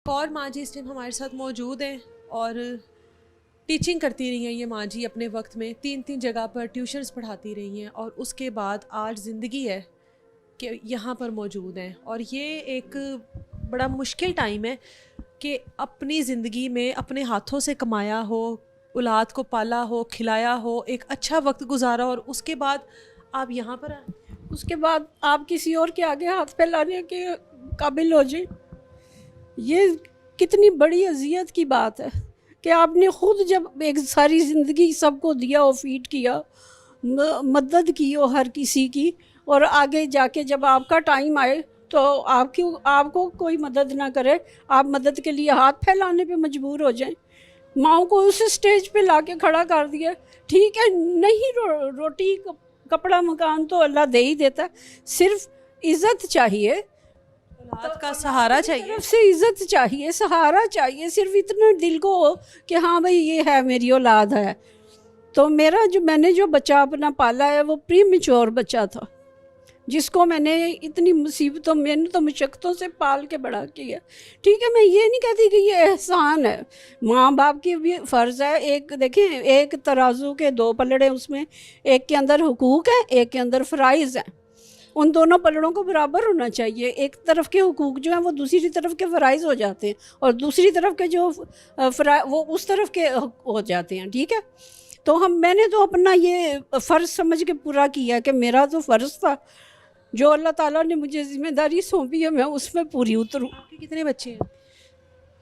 ایک اور ماں جی اس ٹائم ہمارے ساتھ موجود ہیں اور ٹیچنگ کرتی رہی ہیں یہ ماں جی اپنے وقت میں 3 جگہ پر ٹیوشنز پڑھاتی رہی ہیں اور اس کے بعد آج زندگی ہے کہ یہاں پر موجود ہیں. اور یہ ایک بڑا مشکل ٹائم ہے کہ اپنی زندگی میں اپنے ہاتھوں سے کمایا ہو, اولاد کو پالا ہو, کھلایا ہو, ایک اچھا وقت گزارا اور اس کے بعد آپ یہاں پر آئیں, اس کے بعد آپ کسی اور کے آگے ہاتھ پھیلانے کے قابل ہو جائیں. یہ کتنی بڑی اذیت کی بات ہے کہ آپ نے خود جب ایک ساری زندگی سب کو دیا ہو, فیڈ کیا, مدد کی ہو ہر کسی کی, اور آگے جا کے جب آپ کا ٹائم آئے تو آپ کو کوئی مدد نہ کرے, آپ مدد کے لیے ہاتھ پھیلانے پہ مجبور ہو جائیں. ماؤں کو اس اسٹیج پہ لا کے کھڑا کر دیا. ٹھیک ہے, نہیں روٹی کپڑا مکان تو اللہ دے ہی دیتا ہے, صرف عزت چاہیے, اولاد کا سہارا چاہیے. طرف سے عزت چاہیے, سہارا چاہیے, صرف اتنا دل کو ہو کہ ہاں بھائی یہ ہے, میری اولاد ہے. تو میں نے جو بچہ اپنا پالا ہے وہ پری میچور بچہ تھا, جس کو میں نے اتنی مصیبتوں میں نے تو مشقتوں سے پال کے بڑا کیا. ٹھیک ہے, میں یہ نہیں کہتی کہ یہ احسان ہے, ماں باپ کی بھی فرض ہے. ایک دیکھیں, ایک ترازو کے 2 پلڑے, اس میں ایک کے اندر حقوق ہے, ایک کے اندر فرائض ہیں. ان دونوں پلڑوں کو برابر ہونا چاہیے. ایک طرف کے حقوق جو ہیں وہ دوسری طرف کے فرائض ہو جاتے ہیں, اور دوسری طرف کے جو وہ اس طرف کے ہو جاتے ہیں. ٹھیک ہے, تو میں نے تو اپنا یہ فرض سمجھ کے پورا کیا کہ میرا تو فرض تھا, جو اللہ تعالیٰ نے مجھے ذمہ داری سونپی ہے میں اس میں پوری اتروں. آپ کے کتنے بچے ہیں؟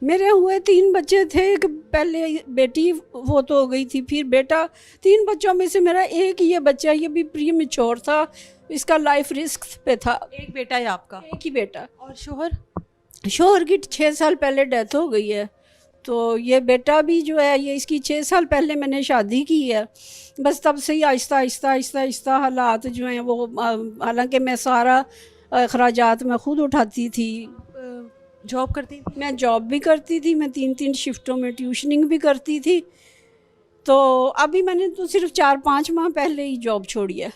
میرے ہوئے 3 بچے تھے. ایک پہلے بیٹی وہ تو ہو گئی تھی, پھر بیٹا. 3 بچوں میں سے میرا ایک یہ بچہ, یہ بھی پری میچور تھا, اس کا لائف رسک پہ تھا. ایک بیٹا ہے آپ کا؟ ایک ہی بیٹا. اور شوہر کی 6 سال پہلے ڈیتھ ہو گئی ہے. تو یہ بیٹا بھی جو ہے, یہ اس کی 6 سال پہلے میں نے شادی کی ہے. بس تب سے ہی آہستہ آہستہ آہستہ آہستہ حالات جو ہیں وہ, حالانکہ میں سارا اخراجات میں خود اٹھاتی تھی. جاب کرتی تھی؟ میں جاب بھی کرتی تھی, میں 3 شفٹوں میں ٹیوشننگ بھی کرتی تھی. تو ابھی میں نے تو صرف 4-5 ماہ پہلے ہی جاب چھوڑی ہے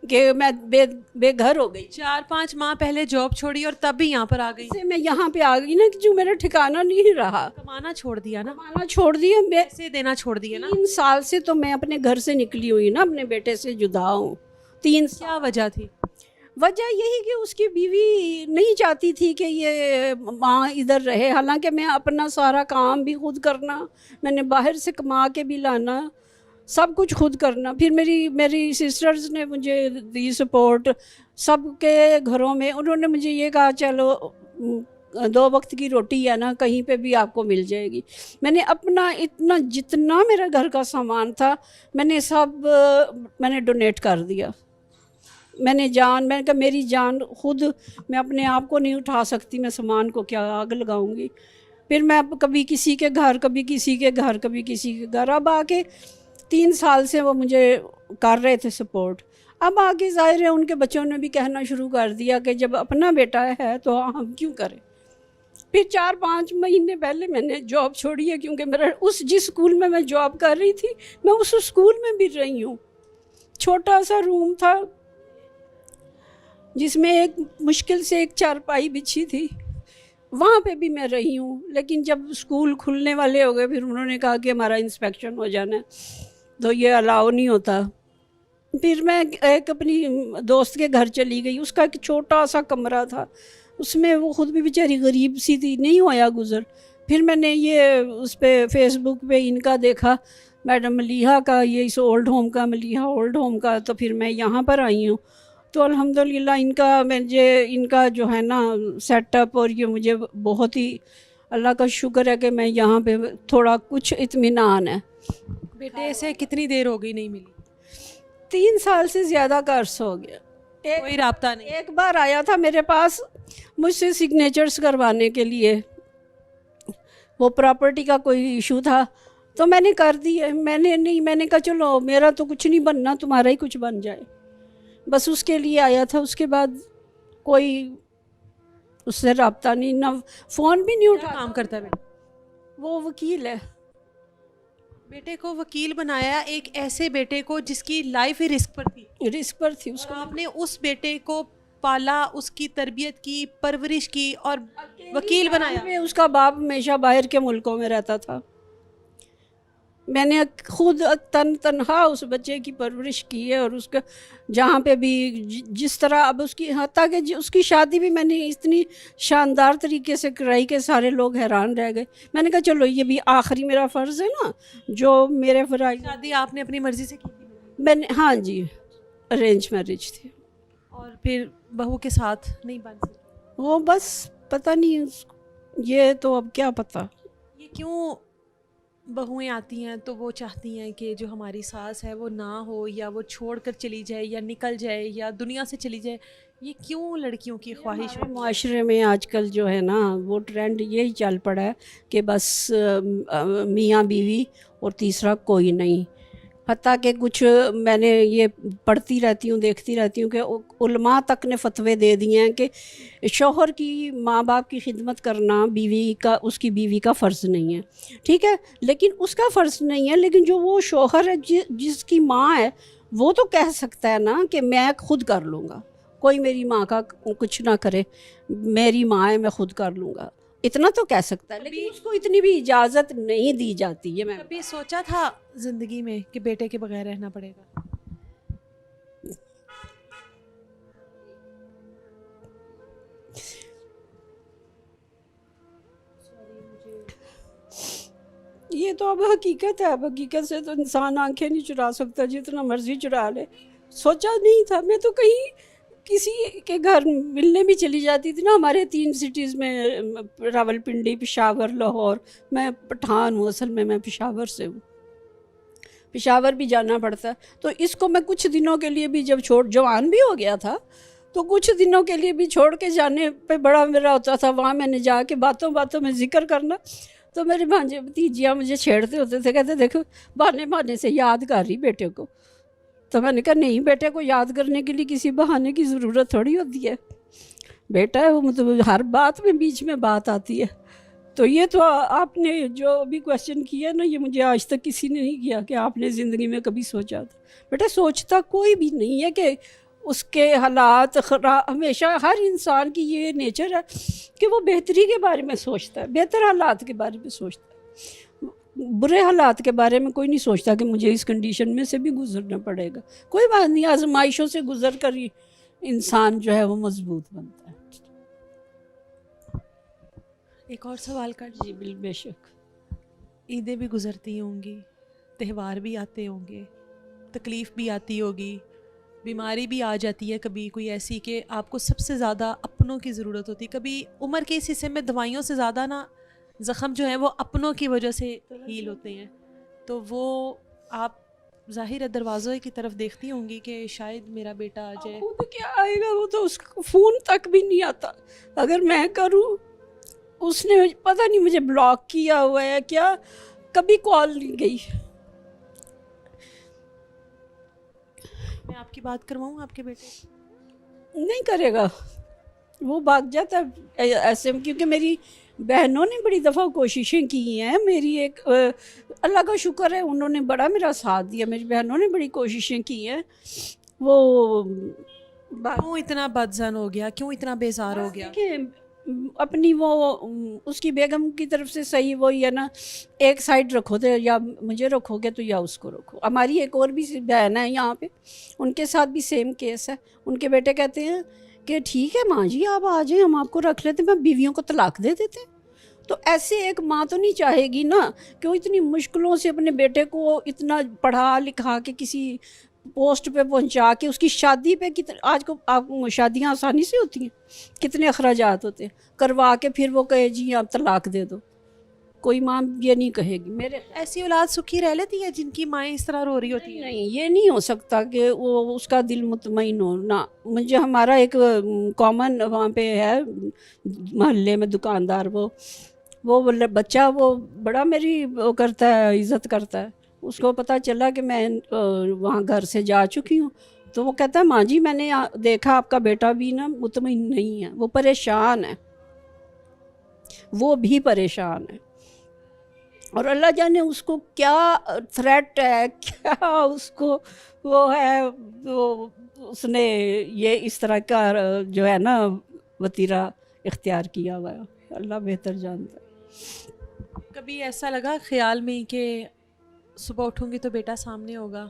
کہ میں بے گھر ہو گئی. 4-5 ماہ پہلے جاب چھوڑی اور تب بھی یہاں پر آ گئی؟ میں یہاں پہ آ گئی نا, کہ جو میرا ٹھکانہ نہیں رہا. کمانا چھوڑ دیا نا؟ کمانا چھوڑ دیا, پیسے دینا چھوڑ دیے نا. 3 سال سے تو میں اپنے گھر سے نکلی ہوئی نا, اپنے بیٹے سے جدا ہوں. 3 سال. کیا وجہ تھی؟ وجہ یہی کہ اس کی بیوی نہیں چاہتی تھی کہ یہ ماں ادھر رہے. حالانکہ میں اپنا سارا کام بھی خود کرنا, میں نے باہر سے کما کے بھی لانا, سب کچھ خود کرنا. پھر میری سسٹرز نے مجھے دی سپورٹ, سب کے گھروں میں انہوں نے مجھے یہ کہا چلو 2 وقت کی روٹی ہے نا, کہیں پہ بھی آپ کو مل جائے گی. میں نے اپنا اتنا جتنا میرا گھر کا سامان تھا میں نے ڈونیٹ کر دیا. میں نے کہا میری جان خود میں اپنے آپ کو نہیں اٹھا سکتی, میں سامان کو کیا آگ لگاؤں گی. پھر میں کبھی کسی کے گھر, کبھی کسی کے گھر, کبھی کسی کے گھر. اب آ کے 3 سال سے وہ مجھے کر رہے تھے سپورٹ. اب آگے ظاہر ہے ان کے بچوں نے بھی کہنا شروع کر دیا کہ جب اپنا بیٹا ہے تو ہم کیوں کریں. پھر 4-5 مہینے پہلے میں نے جاب چھوڑی ہے, کیونکہ میرا جس اسکول میں جاب کر رہی تھی میں اس اسکول میں بھی رہی ہوں. چھوٹا سا روم تھا جس میں ایک مشکل سے ایک چارپائی بچھی تھی, وہاں پہ بھی میں رہی ہوں. لیکن جب اسکول کھلنے والے ہو گئے پھر انہوں نے کہا کہ ہمارا انسپیکشن ہو جانا ہے تو یہ الاؤ نہیں ہوتا. پھر میں ایک اپنی دوست کے گھر چلی گئی, اس کا ایک چھوٹا سا کمرہ تھا, اس میں وہ خود بھی بیچاری غریب سی تھی, نہیں ہویا گزر. پھر میں نے یہ اس پہ فیس بک پہ ان کا دیکھا, میڈم ملیحہ کا, یہ اس اولڈ ہوم کا, ملیحہ اولڈ ہوم کا. تو پھر میں یہاں پر آئی ہوں. تو الحمدللہ ان کا جو ہے نا سیٹ اپ, اور یہ مجھے بہت ہی اللہ کا شکر ہے کہ میں یہاں پہ تھوڑا کچھ اطمینان ہے. بیٹے سے کتنی دیر ہو گئی نہیں ملی؟ 3 سال سے زیادہ کا عرصہ ہو گیا. کوئی رابطہ نہیں؟ ایک بار آیا تھا میرے پاس مجھ سے سگنیچرز کروانے کے لیے, وہ پراپرٹی کا کوئی ایشو تھا تو میں نے کر دی ہے. میں نے کہا چلو میرا تو کچھ نہیں بننا, تمہارا ہی کچھ بن جائے, بس اس کے لیے آیا تھا. اس کے بعد کوئی اس سے رابطہ نہیں, نہ فون بھی نہیں اٹھا. کام کرتا ہے وہ وکیل ہے. بیٹے کو وکیل بنایا, ایک ایسے بیٹے کو جس کی لائف ہی رسک پر تھی. رسک پر تھی اس کو. آپ نے اس بیٹے کو پالا, اس کی تربیت کی, پرورش کی اور وکیل بنایا. اس کا باپ ہمیشہ باہر کے ملکوں میں رہتا تھا. میں نے خود تنہا اس بچے کی پرورش کی ہے, اور اس کا جہاں پہ بھی جس طرح اب اس کی, حتیٰ کہ اس کی شادی بھی میں نے اتنی شاندار طریقے سے کرائی کہ سارے لوگ حیران رہ گئے. میں نے کہا چلو یہ بھی آخری میرا فرض ہے نا, جو میرے فرائض. شادی آپ نے اپنی مرضی سے کی تھی؟ میں نے, ہاں جی, ارینج میرج تھی. اور پھر بہو کے ساتھ نہیں بن سکی؟ وہ بس پتہ نہیں, یہ تو اب کیا پتہ. یہ کیوں بہویں آتی ہیں تو وہ چاہتی ہیں کہ جو ہماری ساس ہے وہ نہ ہو, یا وہ چھوڑ کر چلی جائے, یا نکل جائے, یا دنیا سے چلی جائے. یہ کیوں لڑکیوں کی خواہش ہے؟ معاشرے میں آج کل جو ہے نا وہ ٹرینڈ یہی چل پڑا ہے کہ بس میاں بیوی اور تیسرا کوئی نہیں. حتیٰ کہ کچھ میں نے یہ پڑھتی رہتی ہوں, دیکھتی رہتی ہوں کہ علماء تک نے فتوے دے دیے ہیں کہ شوہر کی ماں باپ کی خدمت کرنا بیوی کا, اس کی بیوی کا فرض نہیں ہے. ٹھیک ہے, لیکن اس کا فرض نہیں ہے, لیکن جو وہ شوہر ہے جس کی ماں ہے وہ تو کہہ سکتا ہے نا کہ میں خود کر لوں گا, کوئی میری ماں کا کچھ نہ کرے, میری ماں ہے میں خود کر لوں گا, اتنا تو کہہ سکتا ہے. لیکن اس کو اتنی بھی اجازت نہیں دی جاتی ہے. میں کبھی سوچا تھا زندگی میں کہ بیٹے کے بغیر رہنا پڑے گا؟ یہ تو اب حقیقت ہے. اب حقیقت سے تو انسان آنکھیں نہیں چرا سکتا, جتنا مرضی چرا لے. سوچا نہیں تھا. میں تو کہیں کسی کے گھر ملنے بھی چلی جاتی تھی نا, ہمارے 3 سٹیز میں, راولپنڈی, پشاور, لاہور. میں پٹھان ہوں اصل میں پشاور سے ہوں, پشاور بھی جانا پڑتا ہے. تو اس کو میں کچھ دنوں کے لیے بھی جب جوان بھی ہو گیا تھا تو کچھ دنوں کے لیے بھی چھوڑ کے جانے پہ بڑا میرا ہوتا تھا. وہاں میں نے جا کے باتوں باتوں میں ذکر کرنا, تو میرے بھانجے بھتیجیاں مجھے چھیڑتے ہوتے تھے, کہتے دیکھو بہانے سے یاد کر رہی بیٹے کو. تو میں نے کہا نہیں, بیٹے کو یاد کرنے کے لیے کسی بہانے کی ضرورت تھوڑی ہوتی ہے. بیٹا ہے وہ, مطلب ہر بات میں بیچ میں بات آتی ہے. تو یہ تو آپ نے جو بھی کویسچن کیا نا, یہ مجھے آج تک کسی نے نہیں کیا کہ آپ نے زندگی میں کبھی سوچا تھا. بیٹا سوچتا کوئی بھی نہیں ہے کہ اس کے حالات ہمیشہ ہر انسان کی یہ نیچر ہے کہ وہ بہتری کے بارے میں سوچتا ہے, بہتر حالات کے بارے میں سوچتا ہے. برے حالات کے بارے میں کوئی نہیں سوچتا کہ مجھے اس کنڈیشن میں سے بھی گزرنا پڑے گا. کوئی بات نہیں, آزمائشوں سے گزر کر ہی انسان جو ہے وہ مضبوط بنتا ہے. ایک اور سوال کر. جی بے شک. عیدیں بھی گزرتی ہوں گی, تہوار بھی آتے ہوں گے, تکلیف بھی آتی ہوگی, بیماری بھی آ جاتی ہے کبھی کوئی ایسی کہ آپ کو سب سے زیادہ اپنوں کی ضرورت ہوتی ہے. کبھی عمر کے اس حصے میں دوائیوں سے زیادہ نا زخم جو ہیں وہ اپنوں کی وجہ سے ہیل ہوتے ہیں. تو وہ آپ ظاہر دروازوں کی طرف دیکھتی ہوں گی کہ شاید میرا بیٹا آ جائے. خود کیا آئے گا, وہ تو اس کو فون تک بھی نہیں آتا. اگر میں کروں, اس نے پتہ نہیں مجھے بلاک کیا ہوا ہے کیا, کبھی کال نہیں گئی. میں آپ کی بات کرواؤں آپ کے بیٹے؟ نہیں کرے گا, وہ بھاگ جاتا ہے ایسے, کیونکہ میری بہنوں نے بڑی دفعہ کوششیں کی ہیں. میری ایک اللہ کا شکر ہے, انہوں نے بڑا میرا ساتھ دیا. میری بہنوں نے بڑی کوششیں کی ہیں. وہ کیوں اتنا بدزن ہو گیا, کیوں اتنا بیزار ہو گیا؟ کہ اپنی وہ اس کی بیگم کی طرف سے صحیح وہی ہے نا, ایک سائڈ رکھو تو یا مجھے رکھو گے تو یا اس کو رکھو. ہماری ایک اور بھی بہن ہے یہاں پہ, ان کے ساتھ بھی سیم کیس ہے. ان کے بیٹے کہتے ہیں کہ ٹھیک ہے ماں جی آپ آ جائیں, ہم آپ کو رکھ لیتے ہیں, میں بیویوں کو طلاق دے دیتے ہیں. تو ایسے ایک ماں تو نہیں چاہے گی نا کہ وہ اتنی مشکلوں سے اپنے بیٹے کو اتنا پڑھا لکھا کے کسی پوسٹ پہ پہنچا کے اس کی شادی پہ آج کو آپ شادیاں آسانی سے ہوتی ہیں, کتنے اخراجات ہوتے ہیں, کروا کے پھر وہ کہے جی آپ طلاق دے دو. کوئی ماں یہ نہیں کہے گی. میرے ایسی اولاد سکھی رہ لیتی ہے جن کی مائیں اس طرح رو رہی ہوتی ہیں؟ نہیں, یہ نہیں ہو سکتا کہ وہ اس کا دل مطمئن ہو نا. مجھے ہمارا ایک کامن وہاں پہ ہے محلے میں دکاندار, وہ بچہ وہ بڑا میری وہ کرتا ہے, عزت کرتا ہے. اس کو پتہ چلا کہ میں وہاں گھر سے جا چکی ہوں, تو وہ کہتا ہے ماں جی میں نے دیکھا آپ کا بیٹا بھی نا مطمئن نہیں ہے, وہ پریشان ہے, وہ بھی پریشان ہے. اور اللہ جانے اس کو کیا تھریٹ ہے، کیا اس کو وہ ہے، وہ اس نے یہ اس طرح کا جو ہے نا وتیرہ اختیار کیا ہوا ہے، اللہ بہتر جانتا ہے۔ کبھی ایسا لگا خیال میں کہ صبح اٹھوں گی تو بیٹا سامنے ہوگا؟